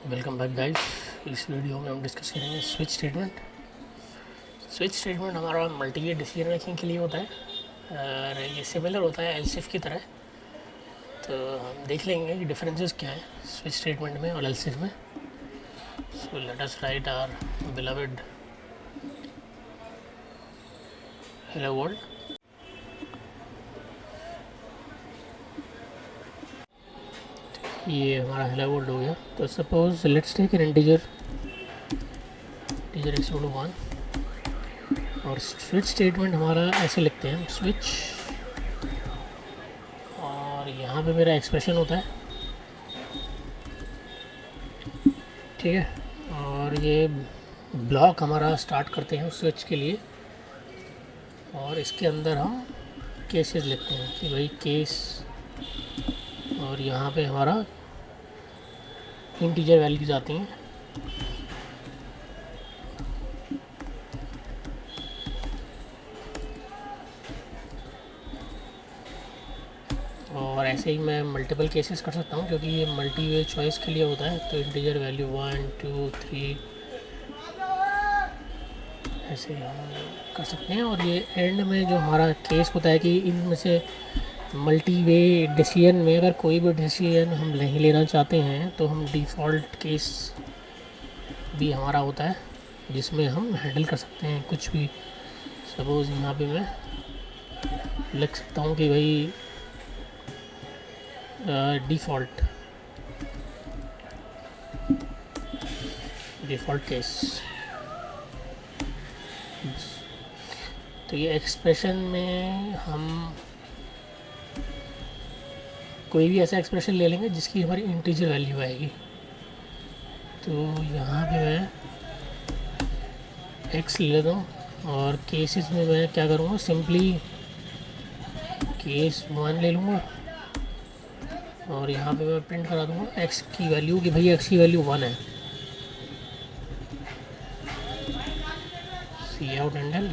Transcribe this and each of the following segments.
Welcome back guys. इस video में हम डिस्कस करेंगे स्विच स्टेटमेंट। स्विच स्टेटमेंट हमारा मल्टीवेरिएट डिसीजन मेकिंग के लिए होता है और ये सिमिलर होता है एलसिफ की तरह। तो हम देख लेंगे कि डिफरेंसेस क्या है स्विच स्टेटमेंट में और एलसिफ में। So let us write our beloved hello world. ये हमारा हेलो वर्ल्ड हो गया। तो suppose let's take an integer x equal to 1 और स्विच स्टेटमेंट हमारा ऐसे लिखते हैं स्विच, और यहाँ पे मेरा एक्सप्रेशन होता है, ठीक है। और ये ब्लॉक हमारा स्टार्ट करते हैं स्विच के लिए, और इसके अंदर हम केसेस लिखते हैं कि भाई केस, और यहाँ पे हमारा इंटीजर वैल्यूज आती हैं। और ऐसे ही मैं मल्टीपल केसेस कर सकता हूँ क्योंकि ये मल्टी वे चॉइस के लिए होता है। तो इंटीजर वैल्यू 1 2 3 ऐसे हम कर सकते हैं। और ये एंड में जो हमारा केस होता है कि इनमें से मल्टी वे डिसीजन में अगर कोई भी डिसीजन हम नहीं लेना चाहते हैं तो हम डिफ़ॉल्ट केस भी हमारा होता है जिसमें हम हैंडल कर सकते हैं कुछ भी। सपोज़ यहाँ पे मैं लिख सकता हूँ कि भाई डिफ़ॉल्ट केस। तो ये एक्सप्रेशन में हम कोई भी ऐसा एक्सप्रेशन ले लेंगे जिसकी हमारी इंटीजर वैल्यू आएगी। तो यहाँ पे मैं एक्स ले लेता हूँ और केसेस में मैं क्या करूँगा, सिंपली केस 1 ले लूँगा और यहाँ पे मैं प्रिंट करा दूँगा एक्स की वैल्यू कि भाई एक्स की वैल्यू 1 है। See out एंडल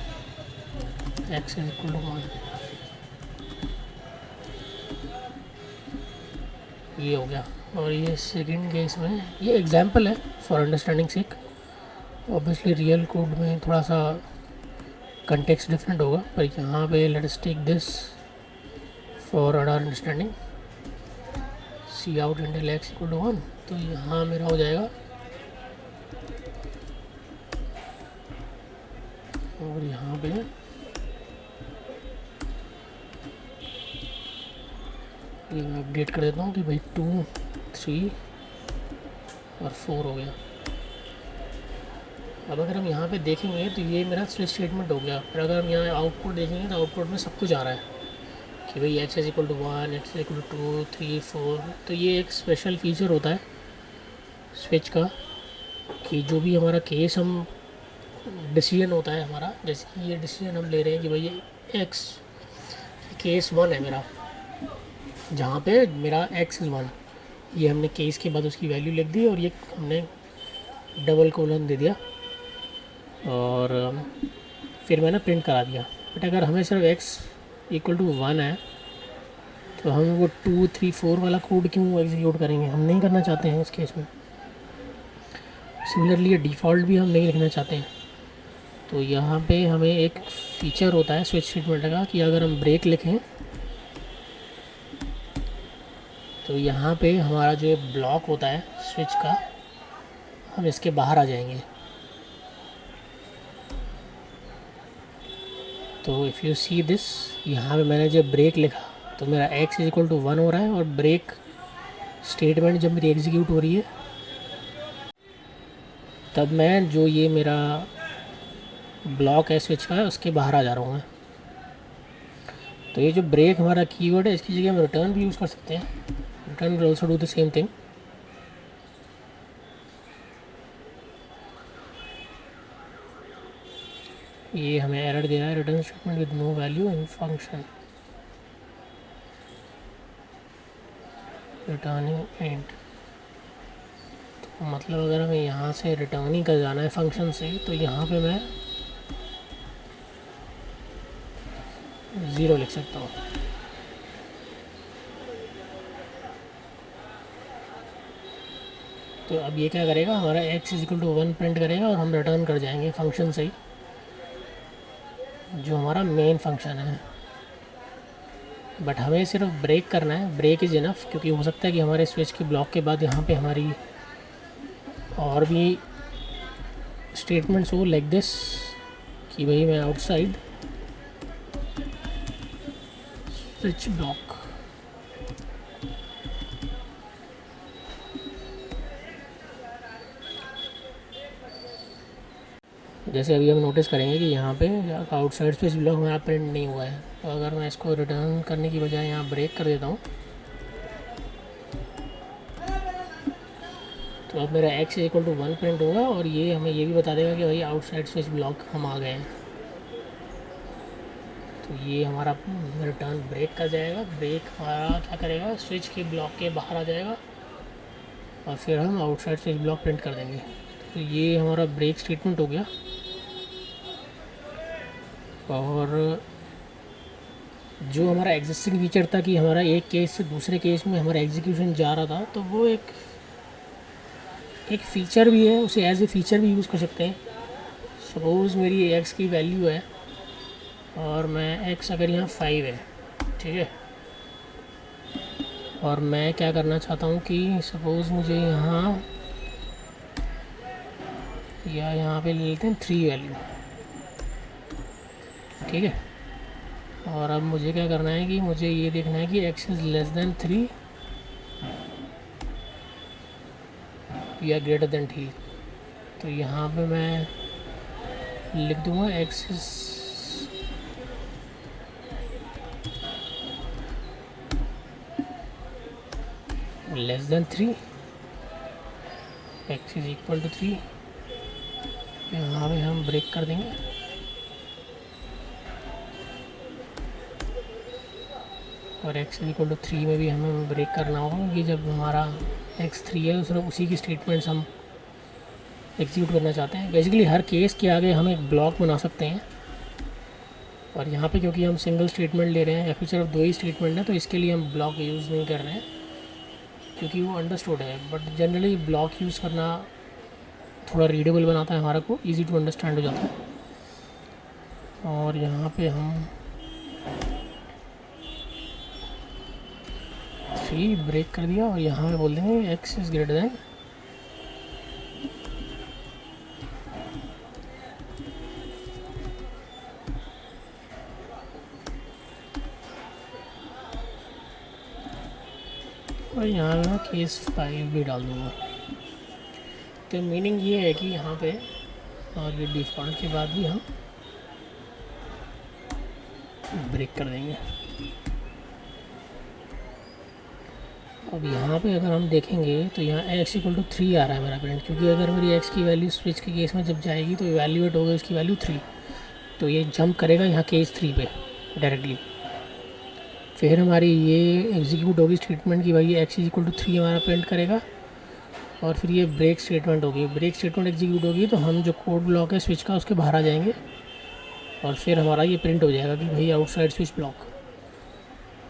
X is equal to 1। ये हो गया। और ये सेकंड केस में ये एग्जांपल है for understanding sake. Obviously real code में थोड़ा सा कंटेक्स्ट डिफरेंट होगा, पर यहाँ पे let's take this for our understanding. C out एंडल x equal to 1। तो यहाँ मेरा हो जाएगा, और यहाँ पे ये मैं अपडेट कर देता हूँ कि भाई 2 3 और 4 हो गया। अब अगर हम यहाँ पे देखेंगे तो ये मेरा स्विच स्टेटमेंट हो गया। फिर अगर हम यहाँ आउटपुट देखेंगे तो आउटपुट में सब कुछ आ रहा है कि भाई x is equal to 1, x is equal to 2 3 4। तो ये एक स्पेशल फीचर होता है स्विच का कि जो भी हमारा केस हम डिसीजन होता है हमारा, जैसे ये डिसीजन हम ले रहे हैं कि भाई ये एक्स केस 1 है मेरा, जहाँ पे मेरा एक्स इज़ 1, ये हमने केस के बाद उसकी वैल्यू लिख दी और ये हमने डबल कोलन दे दिया और फिर मैंने प्रिंट करा दिया। बट अगर हमें सिर्फ एक्स इक्वल टू 1 है तो हम वो 2 3 4 वाला कोड क्यों एग्जीक्यूट करेंगे, हम नहीं करना चाहते हैं इस केस में। सिमिलरली ये डिफ़ॉल्ट भी हम नहीं लिखना चाहते हैं। तो यहाँ पे हमें एक फ़ीचर होता है स्विच स्टेटमेंट का कि अगर हम ब्रेक लिखें तो यहाँ पे हमारा जो ब्लॉक होता है स्विच का, हम इसके बाहर आ जाएंगे। तो इफ़ यू सी दिस, यहाँ पे मैंने जब ब्रेक लिखा तो मेरा एक्स इज इक्वल टू 1 हो रहा है, और ब्रेक स्टेटमेंट जब मेरी एग्जीक्यूट हो रही है तब मैं जो ये मेरा ब्लॉक है स्विच का उसके बाहर आ जा रहा हूँ मैं। तो ये जो ब्रेक हमारा कीवर्ड है इसकी जगह हम रिटर्न भी यूज़ कर सकते हैं। Return will also do the same thing. ये हमें एरर दे रहा है, return statement with no value in function returning and. तो मतलब अगर हमें यहाँ से रिटर्न ही कर जाना है फंक्शन से, तो यहाँ पे मैं 0 लिख सकता हूँ। तो अब ये क्या करेगा, हमारा x इक्वल टू 1 प्रिंट करेगा और हम रिटर्न कर जाएंगे फंक्शन से ही, जो हमारा मेन फंक्शन है। बट हमें सिर्फ ब्रेक करना है, ब्रेक इज़ इनफ, क्योंकि हो सकता है कि हमारे स्विच के ब्लॉक के बाद यहाँ पे हमारी और भी स्टेटमेंट्स हो लाइक दिस, कि भाई मैं आउटसाइड स्विच ब्लॉक, जैसे अभी हम नोटिस करेंगे कि यहाँ पे आउटसाइड स्विच ब्लॉक हमारा प्रिंट नहीं हुआ है। तो अगर मैं इसको रिटर्न करने की बजाय यहाँ ब्रेक कर देता हूँ, तो अब मेरा x इक्वल टू 1 प्रिंट होगा और ये हमें ये भी बता देगा कि भाई आउटसाइड स्विच ब्लॉक हम आ गए हैं। तो ये हमारा रिटर्न ब्रेक कर जाएगा, ब्रेक हमारा क्या करेगा, स्विच के ब्लॉक के बाहर आ जाएगा और फिर हम आउटसाइड स्विच ब्लॉक प्रिंट कर देंगे। तो ये हमारा ब्रेक स्टेटमेंट हो गया। और जो हमारा एग्जिस्टिंग फीचर था कि हमारा एक केस से दूसरे केस में हमारा एग्जीक्यूशन जा रहा था, तो वो एक फ़ीचर भी है, उसे एज ए फ़ीचर भी यूज़ कर सकते हैं। सपोज़ मेरी एक्स की वैल्यू है और मैं एक्स अगर यहाँ 5 है, ठीक है, और मैं क्या करना चाहता हूँ कि सपोज़ मुझे यहाँ या यहाँ पे ले लेते हैं 3 वैल्यू, ठीक है। और अब मुझे क्या करना है कि मुझे ये देखना है कि x इज़ लेस दैन 3 या ग्रेटर दैन 3। तो यहाँ पे मैं लिख दूँगा x is less than 3, x is equal to 3। यहाँ पे हम ब्रेक कर देंगे और x इक्वल टू 3 में भी हमें ब्रेक करना होगा कि जब हमारा x 3 है तो सिर्फ उसी की स्टेटमेंट्स हम एग्जीक्यूट करना चाहते हैं। बेसिकली हर केस के आगे हम एक ब्लॉक बना सकते हैं, और यहाँ पे क्योंकि हम सिंगल स्टेटमेंट ले रहे हैं या फिर सिर्फ 2 ही स्टेटमेंट है, तो इसके लिए हम ब्लॉक यूज़ नहीं कर रहे हैं क्योंकि वो अंडरस्टूड है। बट जनरली ब्लॉक यूज़ करना थोड़ा रीडेबल बनाता है, हमारा को ईजी टू अंडरस्टैंड हो जाता है। और यहाँ पे हम 3 ब्रेक कर दिया और यहाँ पे बोल देंगे x इज़ ग्रेटर दैन, और यहाँ पे मैं केस 5 भी डाल दूँगा। तो मीनिंग ये है कि यहाँ पे और ये डिफ़ॉल्ट के बाद भी हम ब्रेक कर देंगे। अब यहाँ पे अगर हम देखेंगे तो यहाँ x इक्वल टू 3 आ रहा है मेरा प्रिंट, क्योंकि अगर मेरी x की वैल्यू स्विच के केस में जब जाएगी तो इवैल्यूएट होगा इसकी वैल्यू 3, तो ये जंप करेगा यहाँ केस 3 पे डायरेक्टली। फिर हमारी ये एग्जीक्यूट होगी स्टेटमेंट की भाई x इक्वल टू 3 हमारा प्रिंट करेगा, और फिर ये ब्रेक स्टेटमेंट होगी। ब्रेक स्टेटमेंट एग्जीक्यूट होगी तो हम जो कोड ब्लॉक है स्विच का उसके बाहर आ जाएंगे और फिर हमारा ये प्रिंट हो जाएगा कि भाई आउटसाइड स्विच ब्लॉक।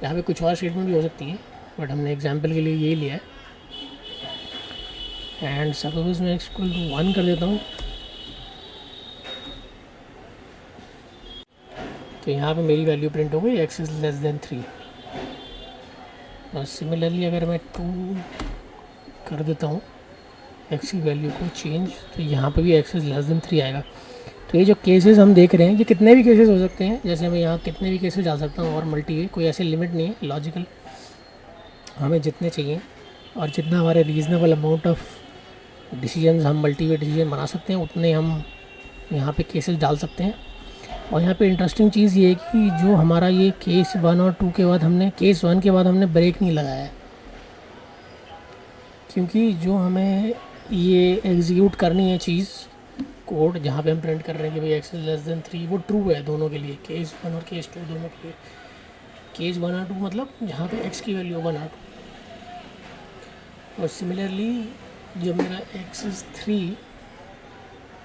यहाँ पे कुछ और स्टेटमेंट भी हो सकती हैं, बट हमने एग्जाम्पल के लिए यही लिया है। एंड सपोज मैं x इक्वल टू 1 कर देता हूँ, तो यहाँ पे मेरी वैल्यू प्रिंट हो गई x इज़ लेस दैन 3। और सिमिलरली अगर मैं 2 कर देता हूँ x की वैल्यू को चेंज, तो यहाँ पे भी x इज़ लेस दैन 3 आएगा। तो ये जो केसेस हम देख रहे हैं ये कितने भी केसेस हो सकते हैं, जैसे मैं यहाँ कितने भी केसेस डाल सकता हूँ, और मल्टी वे, कोई ऐसे लिमिट नहीं है, लॉजिकल हमें जितने चाहिए और जितना हमारे रीज़नेबल अमाउंट ऑफ डिसीजंस हम मल्टी वे डिसीजन बना सकते हैं उतने हम यहाँ पे केसेस डाल सकते हैं। और यहाँ पे इंटरेस्टिंग चीज़ ये है कि जो हमारा ये केस 1 और 2 के बाद हमने केस 1 के बाद हमने ब्रेक नहीं लगाया है, क्योंकि जो हमें ये एग्जीक्यूट करनी है चीज़ कोड जहाँ पे हम प्रिंट कर रहे हैं कि भाई x इज़ लेस दैन 3, वो ट्रू है दोनों के लिए, केस 1 और केस 2 दोनों के लिए। केस 1 और 2 मतलब जहाँ पे x की वैल्यू 1 और 2। और सिमिलरली जब मेरा x इज़ 3,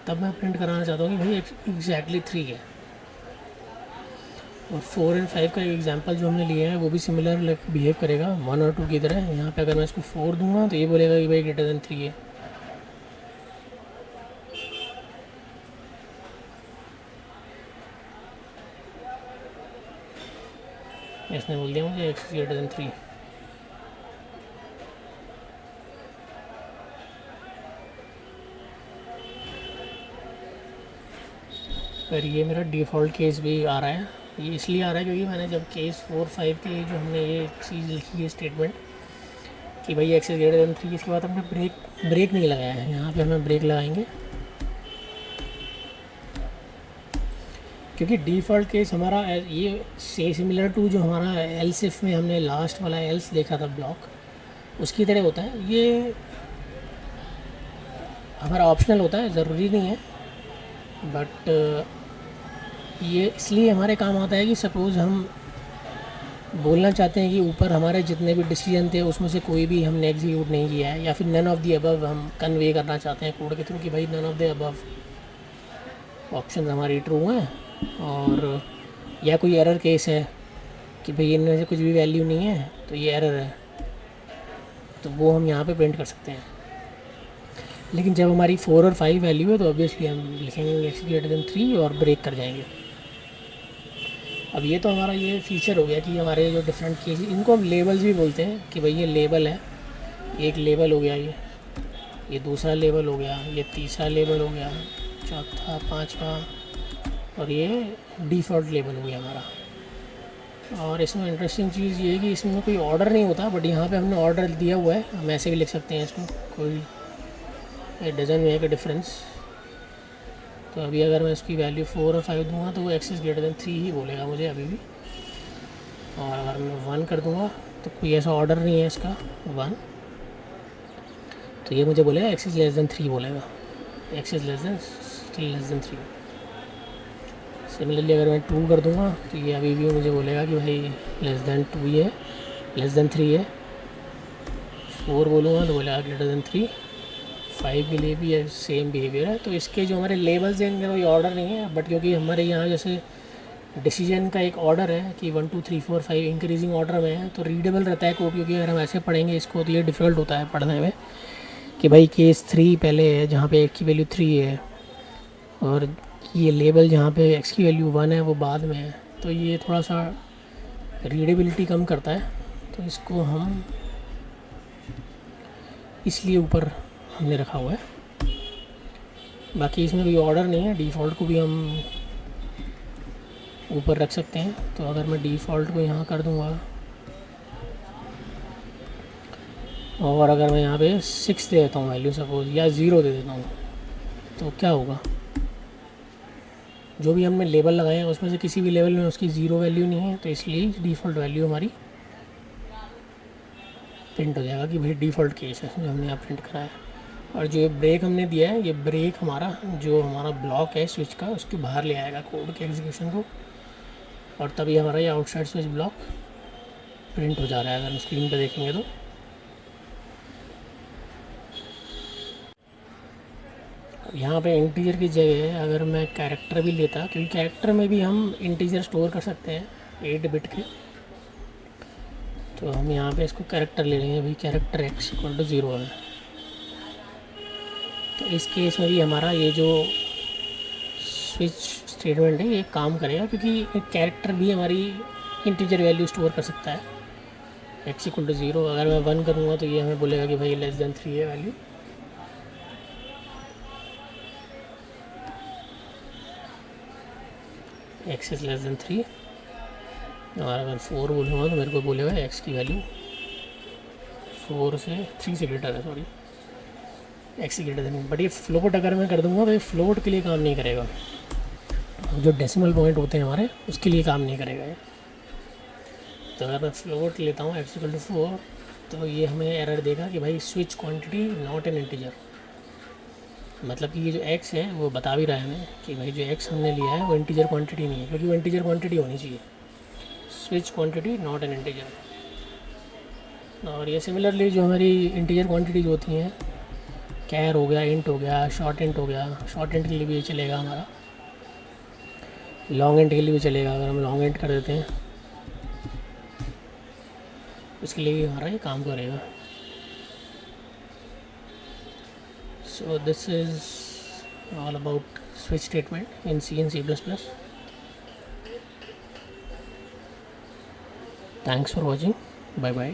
तब मैं प्रिंट कराना चाहता हूँ कि भाई x एग्जैक्टली 3 है। और 4 एंड 5 का एग्जांपल जो हमने लिया है वो भी सिमिलर बिहेव करेगा 1 और 2 की तरह। यहाँ पे अगर मैं इसको 4 दूंगा तो ये बोलेगा कि भाई ग्रेटर दैन 3 है, इसने बोल दिया मुझे x ग्रेटर देन 3। फिर ये मेरा डिफ़ॉल्ट केस भी आ रहा है। ये इसलिए आ रहा है क्योंकि मैंने जब केस 4-5 के लिए जो हमने ये चीज़ लिखी है स्टेटमेंट कि भाई x ग्रेटर देन 3, इसके बाद हमने ब्रेक नहीं लगाया है। यहाँ पे हमें ब्रेक लगाएंगे क्योंकि डिफ़ॉल्ट केस हमारा ये सिमिलर टू जो हमारा एल्स इफ में हमने लास्ट वाला एल्स देखा था ब्लॉक, उसकी तरह होता है। ये हमारा ऑप्शनल होता है, ज़रूरी नहीं है, बट ये इसलिए हमारे काम आता है कि सपोज़ हम बोलना चाहते हैं कि ऊपर हमारे जितने भी डिसीजन थे उसमें से कोई भी हमने एग्जीक्यूट नहीं किया है, या फिर नन ऑफ द अबव हम कन्वे करना चाहते हैं कोड के थ्रू कि भाई none of the above option हमारी ट्रू हैं, और या कोई एरर केस है कि भाई इनमें से कुछ भी वैल्यू नहीं है तो ये एरर है, तो वो हम यहाँ पे प्रिंट कर सकते हैं। लेकिन जब हमारी 4 और 5 वैल्यू है तो ऑब्वियसली हम लिखेंगे x ग्रेटर देन 3 और ब्रेक कर जाएंगे। अब ये तो हमारा ये फीचर हो गया कि हमारे जो डिफरेंट केस, इनको हम लेबल्स भी बोलते हैं कि भाई ये लेबल है, एक लेबल हो गया, ये दूसरा लेबल हो गया, ये तीसरा लेबल हो गया, चौथा, पांचवा, और ये डिफ़ॉल्ट लेबल हो गया हमारा। और इसमें इंटरेस्टिंग चीज़ ये है कि इसमें कोई ऑर्डर नहीं होता, बट यहाँ पे हमने ऑर्डर दिया हुआ है, हम ऐसे भी लिख सकते हैं इसको, कोई it doesn't make a difference. तो अभी अगर मैं इसकी वैल्यू 4 और 5 दूंगा तो वो x ग्रेटर देन 3 ही बोलेगा मुझे अभी भी, और अगर मैं 1 कर दूंगा तो कोई ऐसा ऑर्डर नहीं है इसका 1, तो ये मुझे बोलेगा x लेस देन 3 बोलेगा, x लेस देन 3। सिमिलरली अगर मैं 2 कर दूंगा तो ये अभी भी मुझे बोलेगा कि भाई लेस देन 2 ही है, लेस देन 3 है। 4 बोलूँगा तो बोलेगा ग्रेटर देन 3। 5 के लिए भी सेम बिहेवियर है। तो इसके जो हमारे लेबल्स हैं इनका कोई ऑर्डर नहीं है, बट क्योंकि हमारे यहाँ जैसे डिसीजन का एक ऑर्डर है कि 1 2 3 4 5 इंक्रीजिंग ऑर्डर में है, तो रीडेबल रहता है कोड। क्योंकि अगर हम ऐसे पढ़ेंगे इसको तो ये डिफ़िकल्ट होता है पढ़ने में कि भाई केस 3 पहले है जहाँ पे x की वैल्यू 3 है, और ये लेबल जहाँ पे x की वैल्यू 1 है वो बाद में है, तो ये थोड़ा सा रीडेबिलिटी कम करता है। तो इसको हम इसलिए ऊपर हमने रखा हुआ है। बाकी इसमें कोई ऑर्डर नहीं है, डिफ़ॉल्ट को भी हम ऊपर रख सकते हैं। तो अगर मैं डिफ़ॉल्ट को यहाँ कर दूँगा और अगर मैं यहाँ पे 6 दे देता हूँ वैल्यू सपोज, या 0 दे देता हूँ, तो क्या होगा, जो भी हमने लेबल लगाए हैं उसमें से किसी भी लेवल में उसकी 0 वैल्यू नहीं है, तो इसलिए डिफ़ॉल्ट वैल्यू हमारी प्रिंट हो जाएगा कि भाई डिफ़ॉल्ट केस है जो हमने यहाँ प्रिंट करा है। और जो ब्रेक हमने दिया है, ये ब्रेक हमारा जो हमारा ब्लॉक है स्विच का, उसके बाहर ले आएगा कोड के एग्जीक्यूशन को, और तभी हमारा ये आउटसाइड स्विच ब्लॉक प्रिंट हो जा रहा है। अगर हम स्क्रीन पे देखेंगे तो यहाँ पे इंटीजर की जगह अगर मैं कैरेक्टर भी लेता, क्योंकि कैरेक्टर में भी हम इंटीजर स्टोर कर सकते हैं 8 बिट के, तो हम यहाँ पे इसको कैरेक्टर ले लेंगे। भाई कैरेक्टर x इक्वल टू 0 है, तो इस केस में भी हमारा ये जो स्विच स्टेटमेंट है ये काम करेगा, क्योंकि एक कैरेक्टर भी हमारी इंटीजर वैल्यू स्टोर कर सकता है। x इक्वल टू 0 अगर मैं 1 करूँगा तो ये हमें बोलेगा कि भाई लेस देन 3 है value. x is less than 3, और अगर 4 बोलूँगा तो मेरे को बोलेगा x की वैल्यू 4 से 3 से ग्रेटर है, सॉरी x से ग्रेटर देन। बट ये फ्लोट अगर मैं कर दूँगा तो ये फ्लोट के लिए काम नहीं करेगा, जो डेसिमल पॉइंट होते हैं हमारे उसके लिए काम नहीं करेगा ये। तो अगर मैं फ्लोट लेता हूँ x इक्वल टू 4, तो ये हमें एरर देगा कि भाई switch quantity not an integer, मतलब कि ये जो x है वो बता भी रहा है हमें कि भाई जो x हमने लिया है वो इंटीजर क्वांटिटी नहीं है, क्योंकि वो इंटीजर क्वांटिटी होनी चाहिए, switch quantity not an integer. और ये सिमिलरली जो हमारी इंटीजर क्वांटिटीज होती हैं, कैर हो गया, इंट हो गया, शॉर्ट इंट हो गया, शॉर्ट इंट के लिए भी ये चलेगा हमारा, लॉन्ग इंट के लिए भी चलेगा। अगर हम लॉन्ग इंट कर देते हैं उसके लिए भी हमारा ये काम करेगा। So this is all about switch statement in C and C++. Thanks for watching, bye bye.